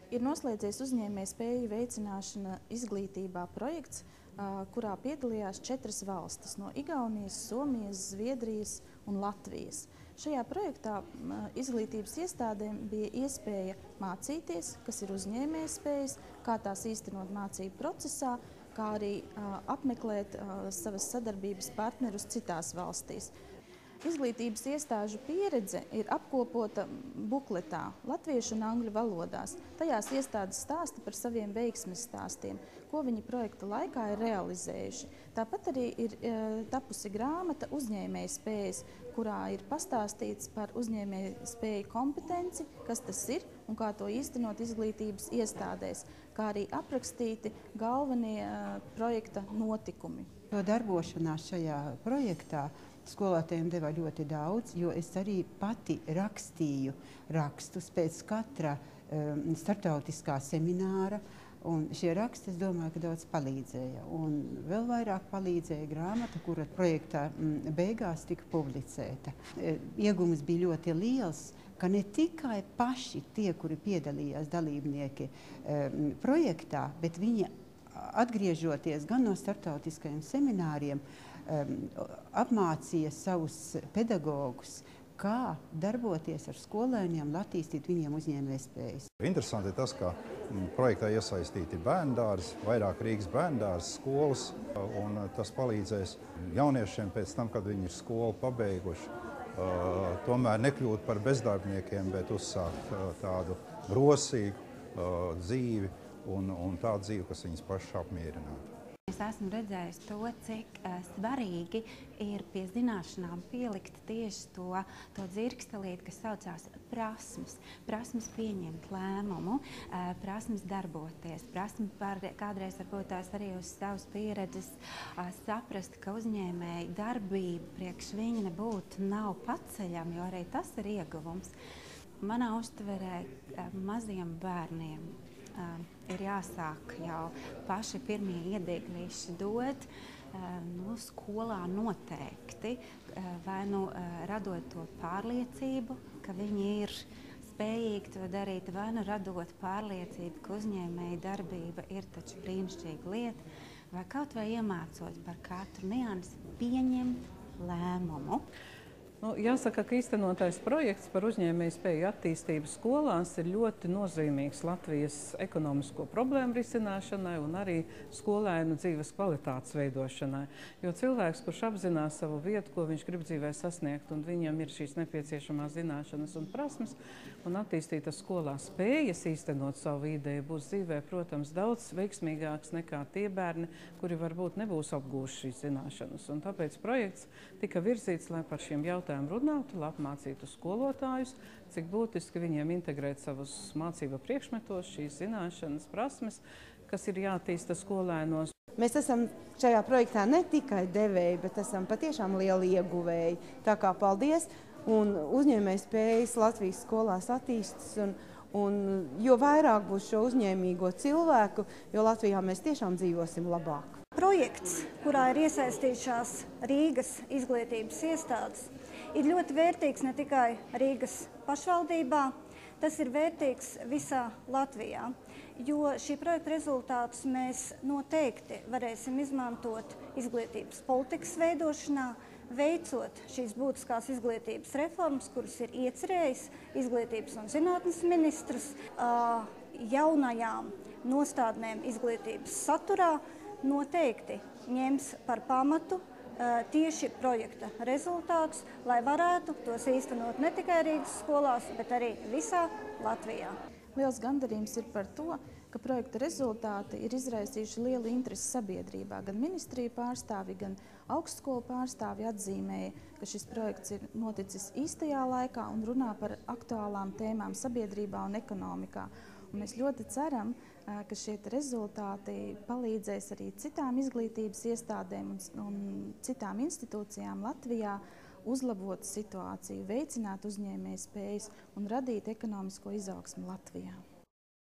Ir noslēdzies uzņēmējspēju veicināšana izglītībā projekts, kurā piedalījās 4 valstis no Igaunijas, Somijas, Zviedrijas un Latvijas. Šajā projektā izglītības iestādēm bija iespēja mācīties, kas ir uzņēmējspējas, kā tās īstenot mācību procesā, kā arī apmeklēt savas sadarbības partnerus citās valstīs. Izglītības iestāžu pieredze ir apkopota bukletā latviešu un angļu valodās. Tajās iestādes stāsta par saviem veiksmes stāstiem, ko viņi projekta laikā ir realizējuši. Tāpat arī ir tapusi grāmata uzņēmējspējas, kurā ir pastāstīts par uzņēmējspēju kompetenci, kas tas ir un kā to īstenot izglītības iestādēs, kā arī aprakstīti galvenie projekta notikumi. Darbošanās šajā projektā skolotājiem deva ļoti daudz, jo es arī pati rakstīju rakstus pēc katra startautiskā semināra, un šie raksti, es domāju, ka daudz palīdzēja. Un vēl vairāk palīdzēja grāmata, kura projektā beigās tika publicēta. Iegums bija ļoti liels, ka ne tikai paši tie, kuri piedalījās dalībnieki projektā, bet viņi atgriežoties gan no startautiskajiem semināriem, apmācīja savus pedagogus, kā darboties ar skolēniem, attīstīt viņiem uzņēmējspējas. Interesanti ir tas, ka projektā iesaistīti bērndārzi, vairāk Rīgas bērndārzi, skolas, un tas palīdzēs jauniešiem pēc tam, kad viņi ir skolu pabeiguši, tomēr nekļūt par bezdarbniekiem, bet uzsākt tādu rosīgu dzīvi un tādu dzīvi, kas viņus pašus apmierinātu. Es esmu redzējis to, cik svarīgi ir pie zināšanām pielikt tieši to dzirkstelīti, kas saucās prasmes. Prasmes pieņemt lēmumu, prasmes darboties, prasmes kādreiz varbūt tās arī uz savas pieredzes saprast, ka uzņēmēja darbība priekš viņa nebūtu nav paceļama, jo arī tas ir ieguvums. Manā uztverē maziem bērniem ir jāsāk jau paši pirmie iedieglīši dot, skolā noteikti, vai radot to pārliecību, ka viņi ir spējīgi to darīt, vai radot pārliecību, ka uzņēmēja darbība ir taču brīnišķīga lieta, vai kaut vai iemācot par katru niansi pieņemt lēmumu. Jāsaka, ka īstenotais projekts par uzņēmējspēju attīstību skolās ir ļoti nozīmīgs Latvijas ekonomisko problēmu risināšanai un arī skolēnu dzīves kvalitātes veidošanai. Jo cilvēks, kurš apzinās savu vietu, ko viņš grib dzīvē sasniegt, un viņam ir šīs nepieciešamās zināšanas un prasmes, un attīstītas skolā spējas īstenot savu ideju, būs dzīvē, protams, daudz veiksmīgāks nekā tie bērni, kuri varbūt nebūs apgūši šīs zināšanas. Un tāpēc projekts tika virzīts, lai par šiem jautājumiem runātu, lai apmācītu skolotājus, cik būtiski viņiem integrēt savus mācību priekšmetos, šīs zināšanas, prasmes, kas ir jātīsta skolēnos. Mēs esam šajā projektā ne tikai devēji, bet esam patiešām lieli ieguvēji. Tā kā paldies, un uzņēmējspējas Latvijas skolās attīstas, un jo vairāk būs šo uzņēmīgo cilvēku, jo Latvijā mēs tiešām dzīvosim labāk. Projekts, kurā ir iesaistījušās Rīgas izglītības iestādes, ir ļoti vērtīgs ne tikai Rīgas pašvaldībā, tas ir vērtīgs visā Latvijā, jo šī projekta rezultātus mēs noteikti varēsim izmantot izglītības politikas veidošanā, veicot šīs būtiskās izglītības reformas, kuras ir iecerējis Izglītības un zinātnes ministrs, jaunajām nostādnēm izglītības saturā, noteikti ņems par pamatu tieši projekta rezultātus, lai varētu tos īstenot ne tikai Rīgas skolās, bet arī visā Latvijā. Liels gandarījums ir par to, ka projekta rezultāti ir izraisījuši lielu interesi sabiedrībā. Gan ministriju pārstāvi, gan augstskolu pārstāvi atzīmēja, ka šis projekts ir noticis īstajā laikā un runā par aktuālām tēmām sabiedrībā un ekonomikā. Un mēs ļoti ceram, ka šie rezultāti palīdzēs arī citām izglītības iestādēm un citām institūcijām Latvijā uzlabot situāciju, veicināt uzņēmējspējas un radīt ekonomisko izaugsmu Latvijā.